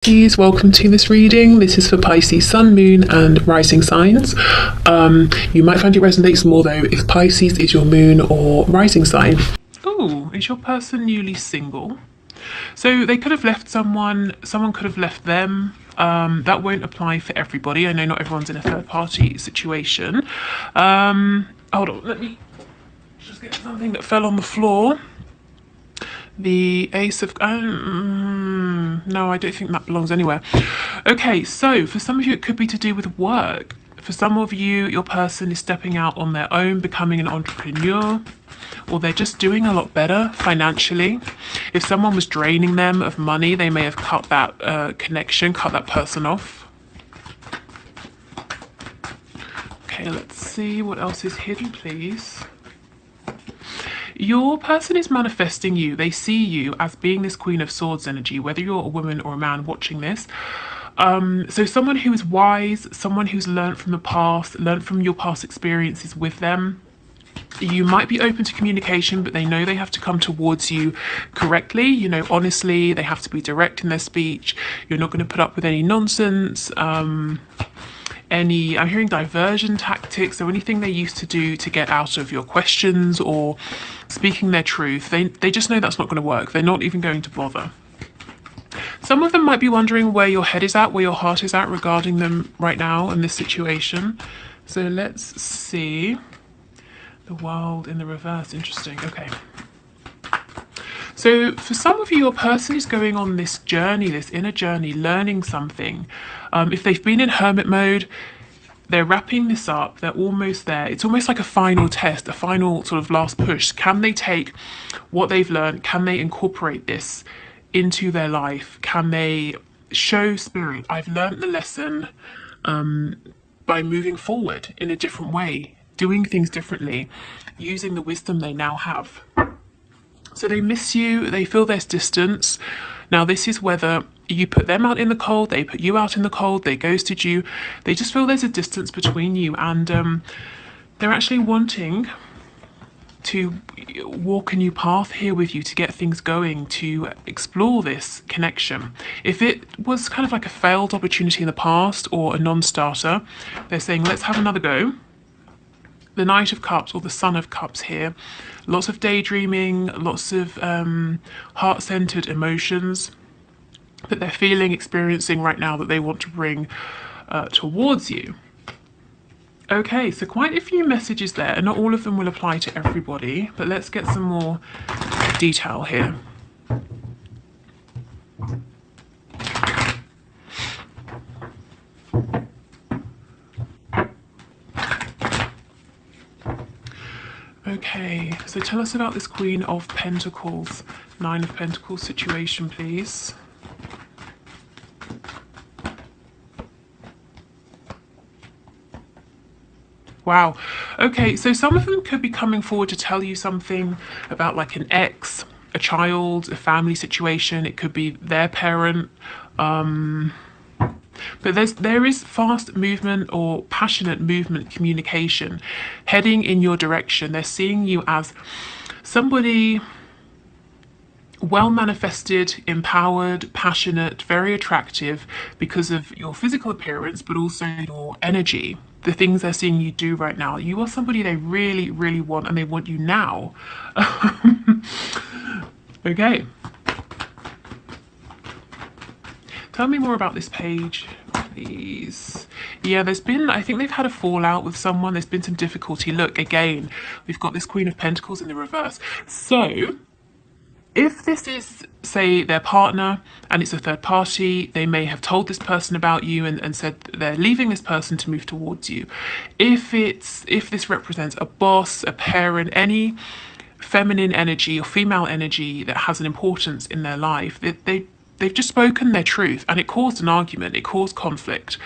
Please welcome to this reading. This is for Pisces Sun, Moon and Rising signs. You might find it resonates more though if Pisces is your moon or rising sign. Oh, is your person newly single? So they could have left someone could have left them. That won't apply for everybody. I know not everyone's in a third party situation. Hold on, let me just get something that fell on the floor. The Ace of... no, I don't think that belongs anywhere. Okay, so for some of you, it could be to do with work. For some of you, your person is stepping out on their own, becoming an entrepreneur, or they're just doing a lot better financially. If someone was draining them of money, they may have cut that connection, cut that person off. Okay, let's see what else is hidden, please. Your person is manifesting you. They see you as being this Queen of Swords energy, whether you're a woman or a man watching this. So someone who is wise, someone who's learned from the past, learned from your past experiences with them. You might be open to communication, but they know they have to come towards you correctly, you know, honestly. They have to be direct in their speech. You're not going to put up with any nonsense. I'm hearing diversion tactics or anything they used to do to get out of your questions or speaking their truth. They just know that's not going to work. They're not even going to bother. Some of them might be wondering where your head is at, where your heart is at regarding them right now in this situation. So let's see. The world in the reverse. Interesting. Okay. So for some of you, your person is going on this journey, this inner journey, learning something. If they've been in hermit mode, they're wrapping this up. They're almost there. It's almost like a final test, a final sort of last push. Can they take what they've learned? Can they incorporate this into their life? Can they show spirit? I've learned the lesson by moving forward in a different way, doing things differently, using the wisdom they now have. So they miss you, they feel there's distance. Now this is whether you put them out in the cold, they put you out in the cold, they ghosted you. They just feel there's a distance between you, and they're actually wanting to walk a new path here with you, to get things going, to explore this connection. If it was kind of like a failed opportunity in the past or a non-starter, they're saying let's have another go. The Knight of Cups or the Son of Cups here. Lots of daydreaming, lots of heart-centered emotions that they're feeling, experiencing right now that they want to bring towards you. Okay, so quite a few messages there, and not all of them will apply to everybody, but let's get some more detail here. Okay, so tell us about this Queen of Pentacles, Nine of Pentacles situation, please. Wow. Okay, so some of them could be coming forward to tell you something about like an ex, a child, a family situation. It could be their parent. But there is fast movement or passionate movement, communication heading in your direction. They're seeing you as somebody well manifested, empowered, passionate, very attractive because of your physical appearance, but also your energy, the things they're seeing you do right now. You are somebody they really, really want, and they want you now. Okay. Tell me more about this page, please. Yeah, I think they've had a fallout with someone. There's been some difficulty. Look, again, we've got this Queen of Pentacles in the reverse. So if this is, say, their partner and it's a third party, they may have told this person about you and said that they're leaving this person to move towards you. If this represents a boss, a parent, any feminine energy or female energy that has an importance in their life, they've just spoken their truth, and it caused an argument, it caused conflict,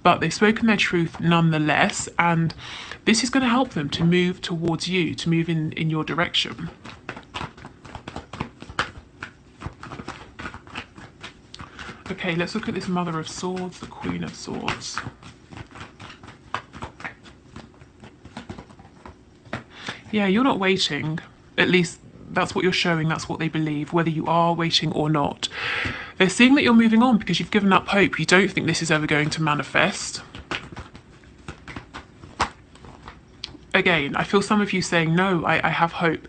but they've spoken their truth nonetheless, and this is going to help them to move towards you, to move in your direction. Okay, let's look at this Mother of Swords, the Queen of Swords. Yeah, you're not waiting. At least that's what you're showing, that's what they believe, whether you are waiting or not. They're seeing that you're moving on because you've given up hope. You don't think this is ever going to manifest. Again, I feel some of you saying, no, I have hope.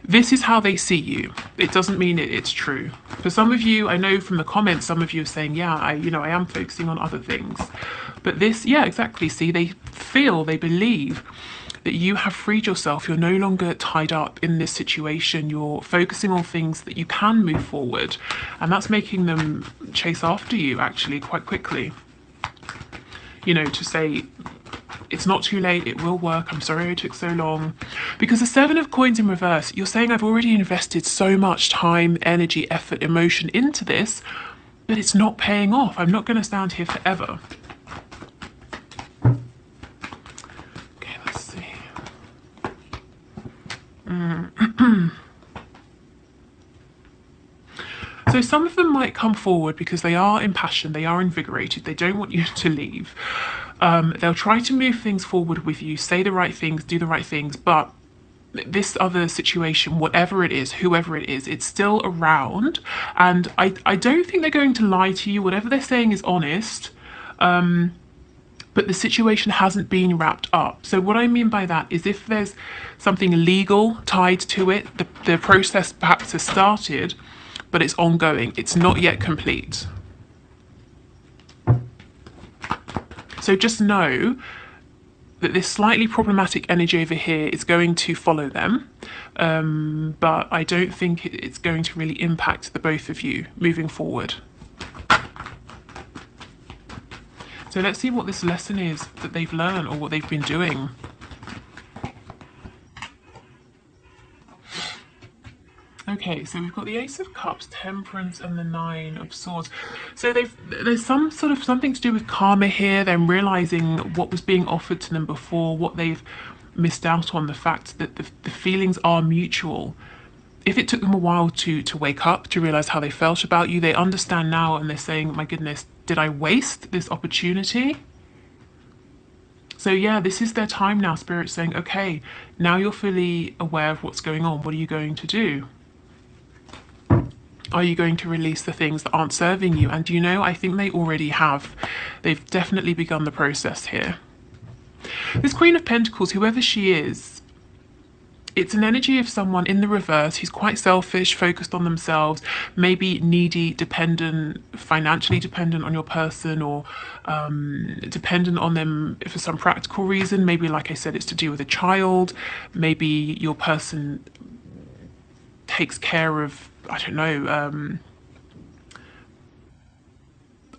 This is how they see you. It doesn't mean it's true. For some of you, I know from the comments, some of you are saying, yeah, I am focusing on other things. But this, yeah, exactly. See, they feel, they believe that you have freed yourself. You're no longer tied up in this situation. You're focusing on things that you can move forward. And that's making them chase after you, actually, quite quickly. You know, to say, it's not too late, it will work, I'm sorry it took so long. Because the Seven of Coins in reverse, you're saying I've already invested so much time, energy, effort, emotion into this, but it's not paying off. I'm not going to stand here forever. Okay, let's see. So some of them might come forward because they are impassioned, they are invigorated, they don't want you to leave. They'll try to move things forward with you, say the right things, do the right things, but this other situation, whatever it is, whoever it is, it's still around. And I don't think they're going to lie to you. Whatever they're saying is honest. But the situation hasn't been wrapped up. So what I mean by that is if there's something legal tied to it, the process perhaps has started, but it's ongoing. It's not yet complete. So just know that this slightly problematic energy over here is going to follow them, but I don't think it's going to really impact the both of you moving forward. So let's see what this lesson is that they've learned or what they've been doing. Okay, so we've got the Ace of Cups, Temperance, and the Nine of Swords. So there's some sort of something to do with karma here, them realizing what was being offered to them before, what they've missed out on, the fact that the feelings are mutual. If it took them a while to wake up, to realize how they felt about you, they understand now and they're saying, my goodness, did I waste this opportunity? So yeah, this is their time now, Spirit's saying, okay, now you're fully aware of what's going on. What are you going to do? Are you going to release the things that aren't serving you? And you know, I think they already have. They've definitely begun the process here. This Queen of Pentacles, whoever she is, it's an energy of someone in the reverse who's quite selfish, focused on themselves, maybe needy, dependent, financially dependent on your person, or dependent on them for some practical reason. Maybe, like I said, it's to do with a child. Maybe your person takes care of, I don't know,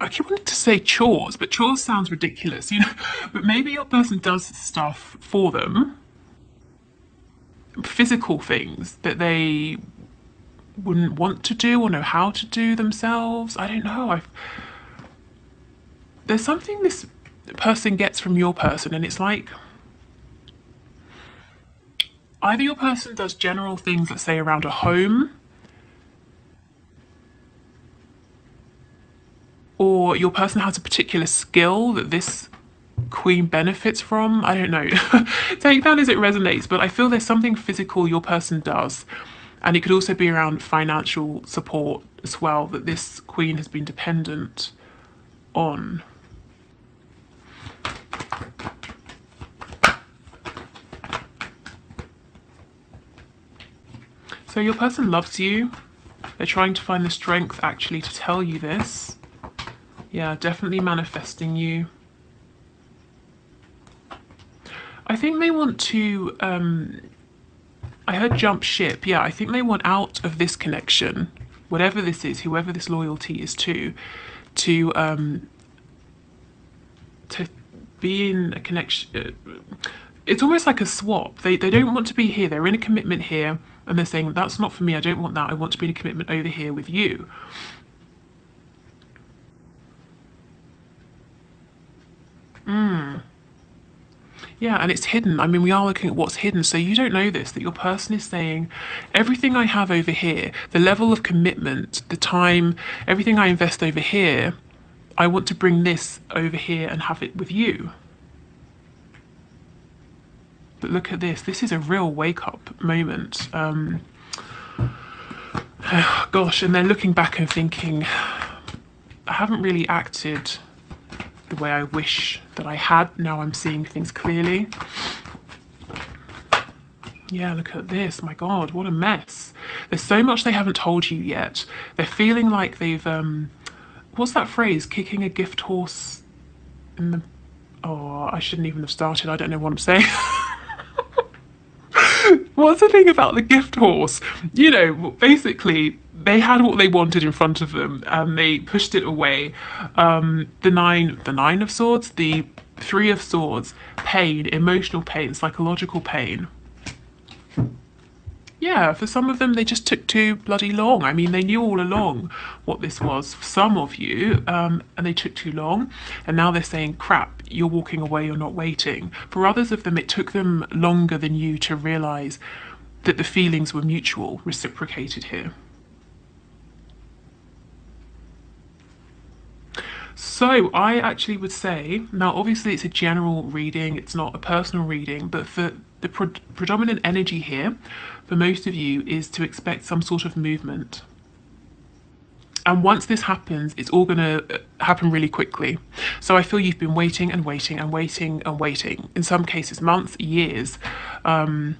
I keep wanting to say chores, but chores sounds ridiculous, you know. But maybe your person does stuff for them, physical things that they wouldn't want to do or know how to do themselves. I don't know. There's something this person gets from your person, and it's like either your person does general things, let's say around a home, or your person has a particular skill that this Queen benefits from. I don't know. Take that as it resonates, but I feel there's something physical your person does, and it could also be around financial support as well that this Queen has been dependent on. So your person loves you. They're trying to find the strength actually to tell you this. Yeah, definitely manifesting you. I think they want to, I heard jump ship. Yeah, I think they want out of this connection, whatever this is, whoever this loyalty is to be in a connection. It's almost like a swap. They don't want to be here. They're in a commitment here, and they're saying, that's not for me. I don't want that. I want to be in a commitment over here with you. Yeah, and it's hidden. I mean, we are looking at what's hidden. So you don't know this, that your person is saying, everything I have over here, the level of commitment, the time, everything I invest over here, I want to bring this over here and have it with you. But look at this. This is a real wake-up moment. Gosh, and they're looking back and thinking, haven't really acted the way I wish that I had. Now I'm seeing things clearly. Yeah, look at this. My God, what a mess. There's so much they haven't told you yet. They're feeling like they've, what's that phrase? Kicking a gift horse in the... Oh, I shouldn't even have started. I don't know what I'm saying. What's the thing about the gift horse? You know, basically, they had what they wanted in front of them and they pushed it away. The nine of swords, the three of swords, pain, emotional pain, psychological pain. Yeah, for some of them, they just took too bloody long. I mean, they knew all along what this was for some of you, and they took too long. And now they're saying, crap, you're walking away, you're not waiting. For others of them, it took them longer than you to realise that the feelings were mutual, reciprocated here. So I actually would say, now obviously it's a general reading, it's not a personal reading, but for the predominant energy here, for most of you, is to expect some sort of movement. And once this happens, it's all going to happen really quickly. So I feel you've been waiting and waiting and waiting and waiting, in some cases months, years. And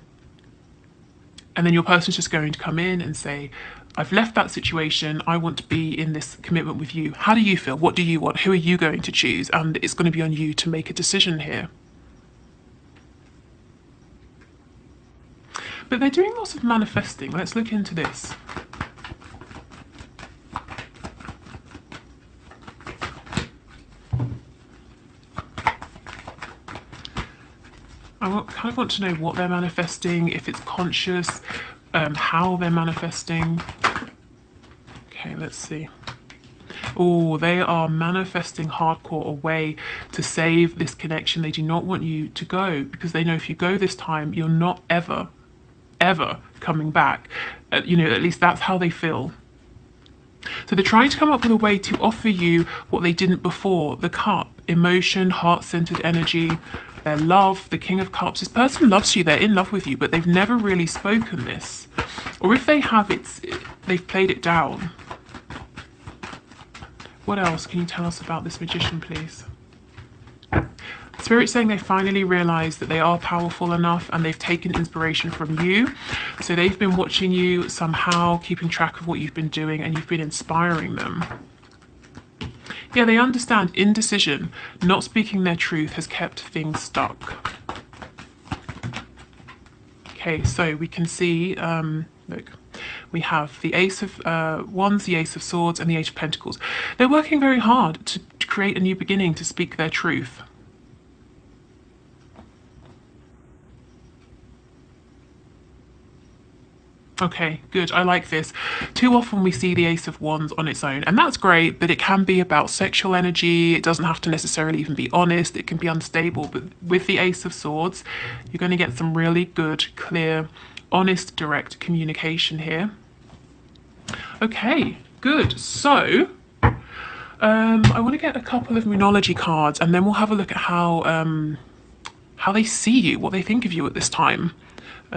then your person's just going to come in and say, I've left that situation, I want to be in this commitment with you. How do you feel? What do you want? Who are you going to choose? And it's going to be on you to make a decision here. But they're doing lots of manifesting. Let's look into this. I kind of want to know what they're manifesting, if it's conscious, how they're manifesting. Okay, let's see. Oh, they are manifesting hardcore a way to save this connection. They do not want you to go because they know if you go this time, you're not ever coming back. You know, at least that's how they feel. So they're trying to come up with a way to offer you what they didn't before. The cup, emotion, heart-centered energy, their love, the King of Cups. This person loves you, they're in love with you, but they've never really spoken this. Or if they have, they've played it down. What else can you tell us about this magician, please? Spirit's saying they finally realised that they are powerful enough and they've taken inspiration from you. So they've been watching you somehow, keeping track of what you've been doing, and you've been inspiring them. Yeah, they understand indecision, not speaking their truth has kept things stuck. Okay, so we can see, look, we have the Ace of Wands, the Ace of Swords, and the Eight of Pentacles. They're working very hard to create a new beginning, to speak their truth. Okay, good. I like this. Too often we see the Ace of Wands on its own, and that's great, but it can be about sexual energy. It doesn't have to necessarily even be honest. It can be unstable, but with the Ace of Swords, you're going to get some really good, clear, honest, direct communication here. Okay, good. So, I want to get a couple of Moonology cards, and then we'll have a look at how they see you, what they think of you at this time.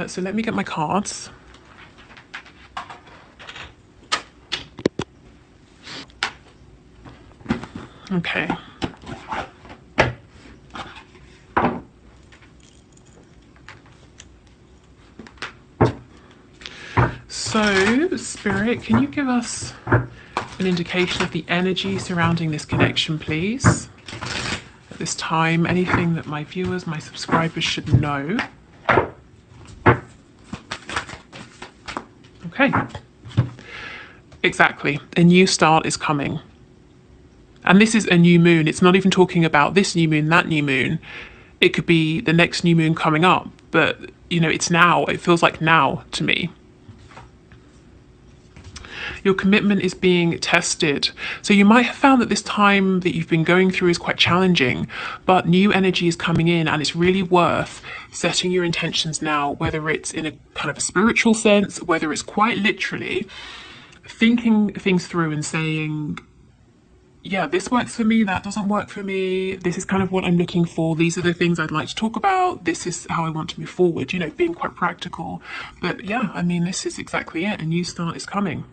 So let me get my cards. Okay. So, Spirit, can you give us an indication of the energy surrounding this connection, please? At this time, anything that my viewers, my subscribers should know. Okay. Exactly. A new start is coming. And this is a new moon. It's not even talking about this new moon, that new moon. It could be the next new moon coming up. But, you know, it's now. It feels like now to me. Your commitment is being tested. So you might have found that this time that you've been going through is quite challenging, but new energy is coming in and it's really worth setting your intentions now, whether it's in a kind of a spiritual sense, whether it's quite literally thinking things through and saying, yeah, this works for me, that doesn't work for me, this is kind of what I'm looking for, these are the things I'd like to talk about, this is how I want to move forward, you know, being quite practical. But yeah, I mean, this is exactly it. A new start is coming.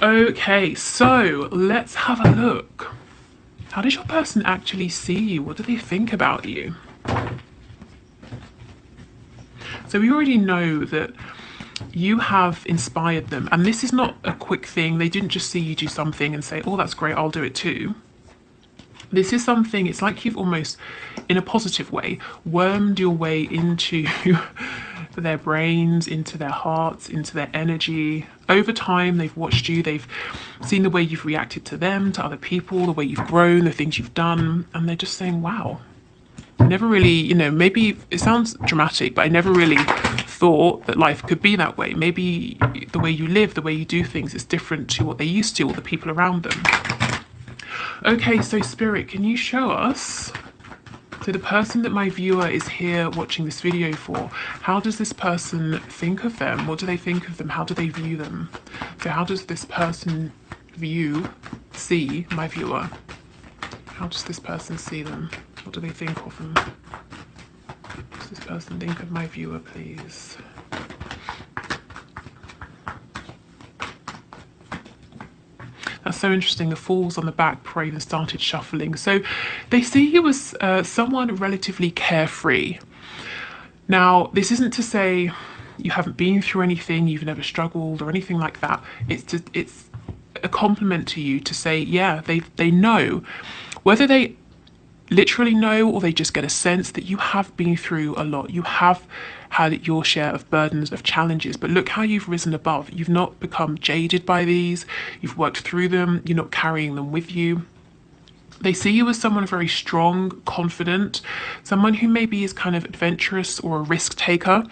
Okay, so let's have a look. How does your person actually see you? What do they think about you? So we already know that you have inspired them, and this is not a quick thing. They didn't just see you do something and say, oh, that's great, I'll do it too. This is something, it's like you've almost, in a positive way, wormed your way into their brains, into their hearts, into their energy. Over time, they've watched you, they've seen the way you've reacted to them, to other people, the way you've grown, the things you've done, and they're just saying, wow. Never really, maybe it sounds dramatic, but I never really thought that life could be that way. Maybe the way you live, the way you do things is different to what they used to or the people around them. Okay, so Spirit, can you show us, so the person that my viewer is here watching this video for, how does this person think of them? What do they think of them? How do they view them? So how does this person see my viewer? How does this person see them? What do they think of them? Does this person think of my viewer, please? That's so interesting. The Fool's on the back before I even started shuffling. So they see you as someone relatively carefree. Now, this isn't to say you haven't been through anything, you've never struggled or anything like that. It's a compliment to you to say, yeah, they know. Whether they literally know or they just get a sense that you have been through a lot, you have had your share of burdens, of challenges, but look how you've risen above. You've not become jaded by these, you've worked through them, you're not carrying them with you. They see you as someone very strong, confident, someone who maybe is kind of adventurous or a risk taker.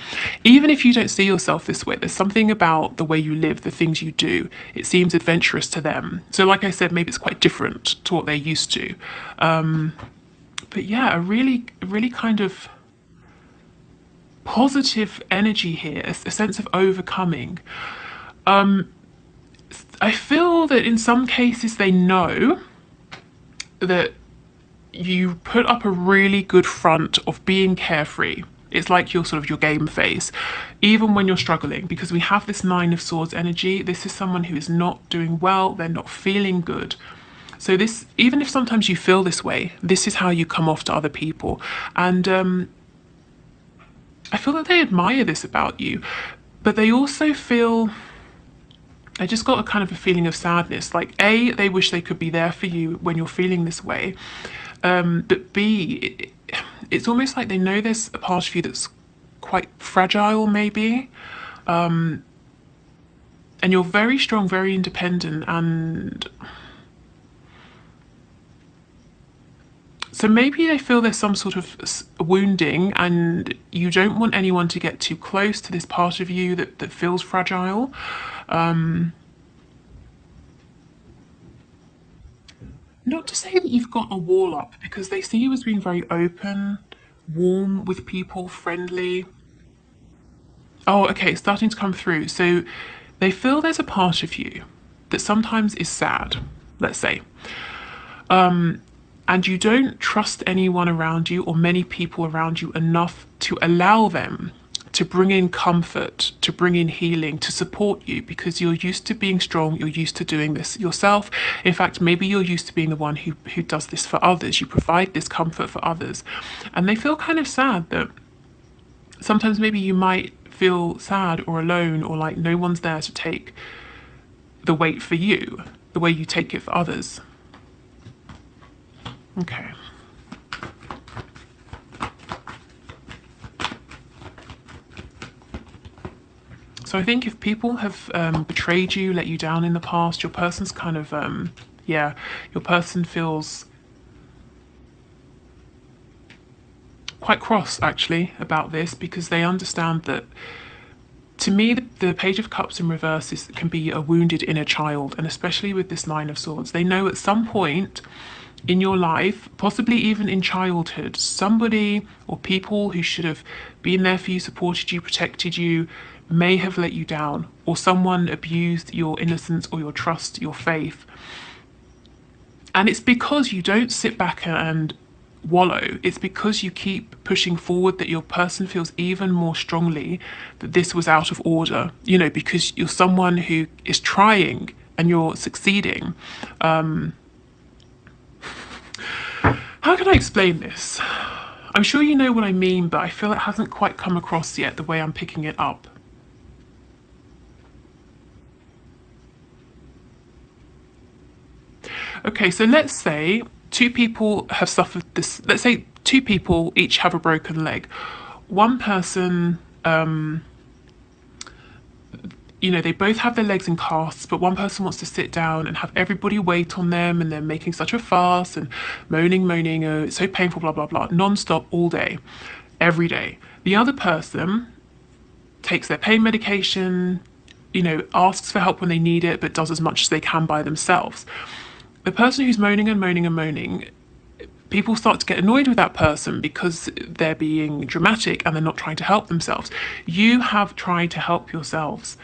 Even if you don't see yourself this way, there's something about the way you live, the things you do, it seems adventurous to them. So like I said, maybe it's quite different to what they're used to. But yeah, a really kind of positive energy here, a sense of overcoming. I feel that in some cases they know that you put up a really good front of being carefree. It's like your game face, even when you're struggling, because we have this Nine of Swords energy. This is someone who is not doing well, they're not feeling good. So this, even if sometimes you feel this way, this is how you come off to other people. And I feel that they admire this about you, but they also feel, I just got a kind of a feeling of sadness. Like A, they wish they could be there for you when you're feeling this way. But B, it's almost like they know there's a part of you that's quite fragile maybe. And you're very strong, very independent, and so maybe they feel there's some sort of wounding and you don't want anyone to get too close to this part of you that feels fragile. Not to say that you've got a wall up, because they see you as being very open, warm with people, friendly. Oh, okay, it's starting to come through. So they feel there's a part of you that sometimes is sad, let's say. And you don't trust anyone around you or many people around you enough to allow them to bring in comfort, to bring in healing, to support you, because you're used to being strong, you're used to doing this yourself. In fact, maybe you're used to being the one who does this for others. You provide this comfort for others. And they feel kind of sad that sometimes maybe you might feel sad or alone, or like no one's there to take the weight for you, the way you take it for others. Okay. So I think if people have betrayed you, let you down in the past, your person's kind of, your person feels quite cross actually about this, because they understand that, to me, the Page of Cups in reverse can be a wounded inner child, and especially with this Nine of Swords, they know at some point in your life, possibly even in childhood, somebody or people who should have been there for you, supported you, protected you, may have let you down, or someone abused your innocence or your trust, your faith. And it's because you don't sit back and wallow. It's because you keep pushing forward that your person feels even more strongly that this was out of order, because you're someone who is trying and you're succeeding. How can I explain this? I'm sure you know what I mean, but I feel it hasn't quite come across yet the way I'm picking it up. Okay, so let's say two people have suffered this. Let's say two people each have a broken leg. One person, they both have their legs in casts, but one person wants to sit down and have everybody wait on them, and they're making such a fuss and moaning, oh, it's so painful, blah, blah, blah, non-stop all day, every day. The other person takes their pain medication, asks for help when they need it, but does as much as they can by themselves. The person who's moaning and moaning and moaning, people start to get annoyed with that person because they're being dramatic and they're not trying to help themselves. You have tried to help yourselves.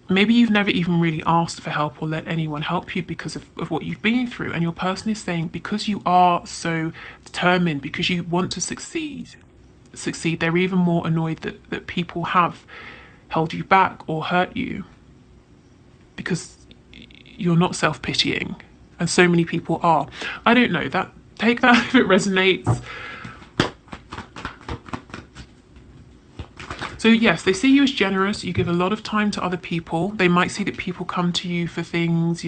Maybe you've never even really asked for help or let anyone help you because of what you've been through. And your person is saying, because you are so determined, because you want to succeed, they're even more annoyed that people have held you back or hurt you because you're not self-pitying. And so many people are. I don't know, take that if it resonates. So yes, they see you as generous. You give a lot of time to other people. They might see that people come to you for things,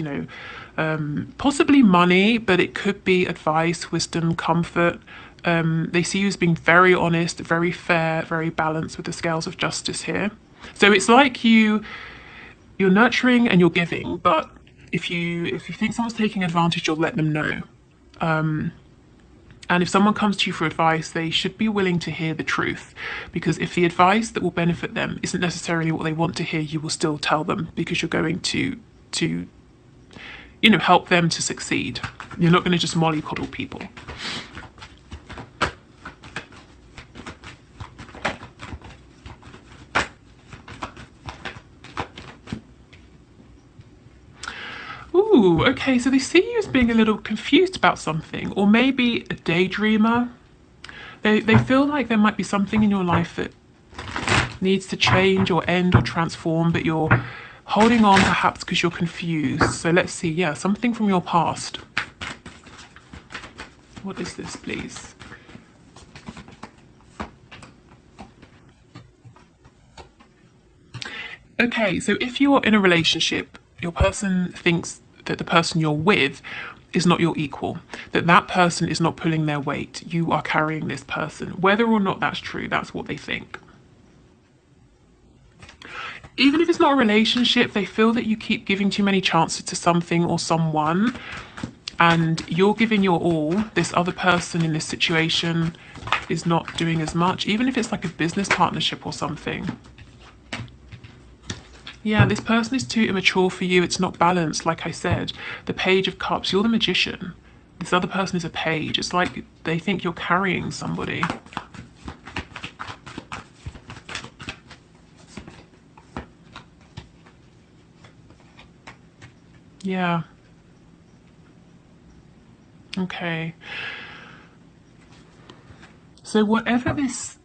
possibly money, but it could be advice, wisdom, comfort. They see you as being very honest, very fair, very balanced with the scales of justice here. So it's like you're nurturing and you're giving, but if you think someone's taking advantage, you'll let them know. And if someone comes to you for advice, they should be willing to hear the truth. Because if the advice that will benefit them isn't necessarily what they want to hear, you will still tell them because you're going to help them to succeed. You're not going to just mollycoddle people. Ooh, okay, so they see you as being a little confused about something, or maybe a daydreamer. They feel like there might be something in your life that needs to change or end or transform, but you're holding on perhaps because you're confused. So let's see, yeah, something from your past. What is this, please? Okay, so if you're in a relationship, your person thinks that the person you're with is not your equal, that person is not pulling their weight. You are carrying this person. Whether or not that's true, that's what they think. Even if it's not a relationship, they feel that you keep giving too many chances to something or someone, and you're giving your all. This other person in this situation is not doing as much, even if it's like a business partnership or something. Yeah, this person is too immature for you. It's not balanced, like I said. The Page of Cups, you're the magician. This other person is a page. It's like they think you're carrying somebody. Yeah. Okay. So whatever this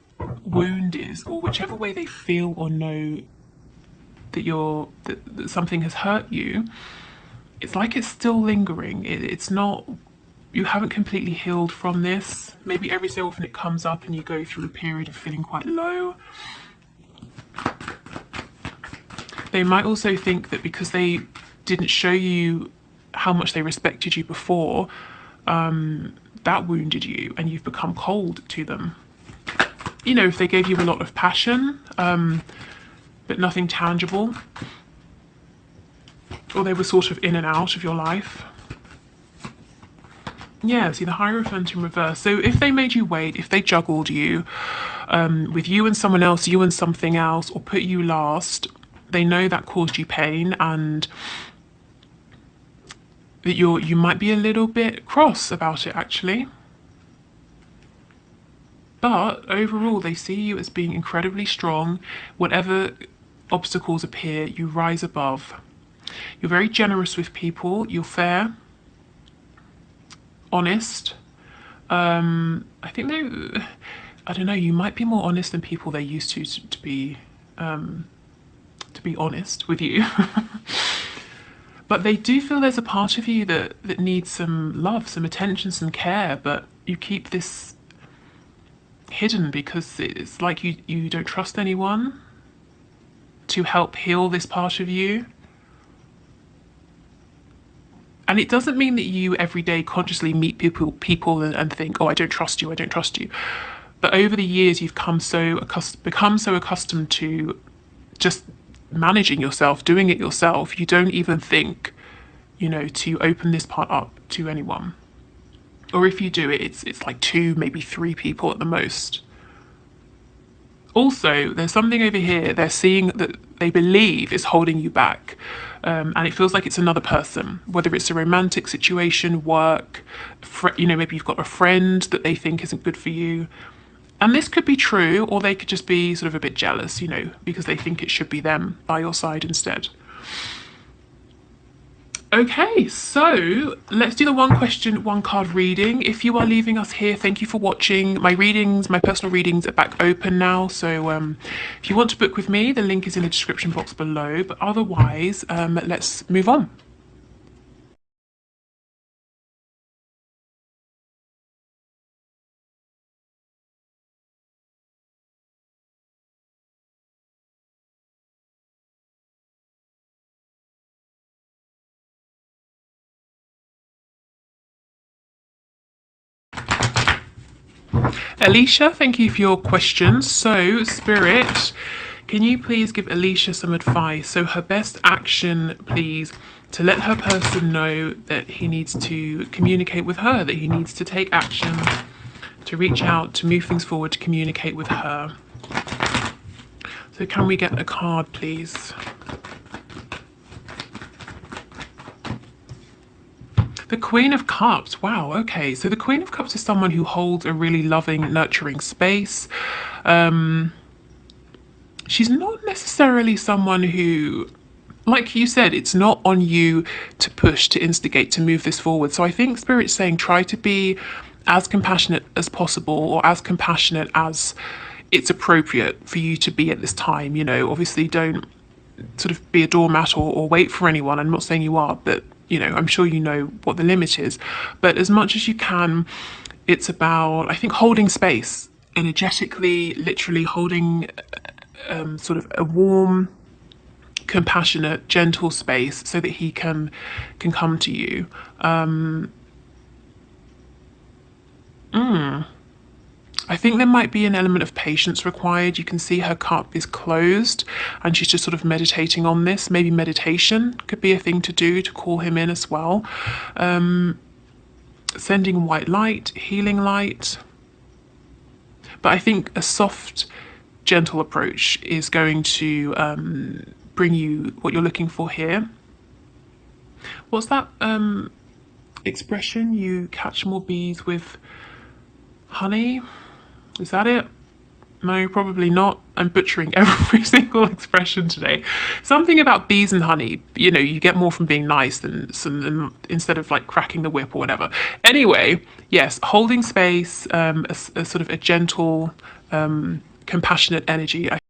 wound is, or whichever way they feel or know that something has hurt you, it's like it's still lingering. It's not, you haven't completely healed from this. Maybe every so often it comes up and you go through a period of feeling quite low. They might also think that because they didn't show you how much they respected you before, that wounded you and you've become cold to them. If they gave you a lot of passion, but nothing tangible, or they were sort of in and out of your life. Yeah, see the Hierophant in reverse. So if they made you wait, if they juggled you with you and someone else, you and something else, or put you last, they know that caused you pain, and that you might be a little bit cross about it actually. But overall, they see you as being incredibly strong. Whatever obstacles appear, you rise above. You're very generous with people. You're fair, honest. I think I don't know, you might be more honest than people they're used to be honest with you. But they do feel there's a part of you that needs some love, some attention, some care, but you keep this hidden because it's like you don't trust anyone to help heal this part of you. And it doesn't mean that you every day consciously meet people and think, oh, I don't trust you, I don't trust you. But over the years, you've become so accustomed to just managing yourself, doing it yourself, you don't even think, to open this part up to anyone. Or if you do it, it's like 2, maybe 3 people at the most. Also, there's something over here they're seeing that they believe is holding you back. And it feels like it's another person, whether it's a romantic situation, work, maybe you've got a friend that they think isn't good for you. And this could be true, or they could just be sort of a bit jealous, because they think it should be them by your side instead. Okay, so let's do the one question, one card reading. If you are leaving us here, thank you for watching. My readings, my personal readings are back open now. So if you want to book with me, the link is in the description box below. But otherwise, let's move on. Alicia, thank you for your questions. So, Spirit, can you please give Alicia some advice? So her best action, please, to let her person know that he needs to communicate with her, that he needs to take action, to reach out, to move things forward, to communicate with her. So can we get a card, please? The Queen of Cups. Wow, okay. So the Queen of Cups is someone who holds a really loving, nurturing space. She's not necessarily someone who, like you said, it's not on you to push, to instigate, to move this forward. So I think Spirit's saying try to be as compassionate as possible, or as compassionate as it's appropriate for you to be at this time. Obviously don't sort of be a doormat or wait for anyone. I'm not saying you are, but I'm sure you know what the limit is. But as much as you can, it's about, I think, holding space energetically, literally holding sort of a warm, compassionate, gentle space so that he can come to you. I think there might be an element of patience required. You can see her cup is closed and she's just sort of meditating on this. Maybe meditation could be a thing to do to call him in as well. Sending white light, healing light. But I think a soft, gentle approach is going to bring you what you're looking for here. What's that expression? You catch more bees with honey? Is that it? No, probably not. I'm butchering every single expression today. Something about bees and honey. You get more from being nice than instead of like cracking the whip or whatever. Anyway, yes, holding space, a sort of a gentle, compassionate energy.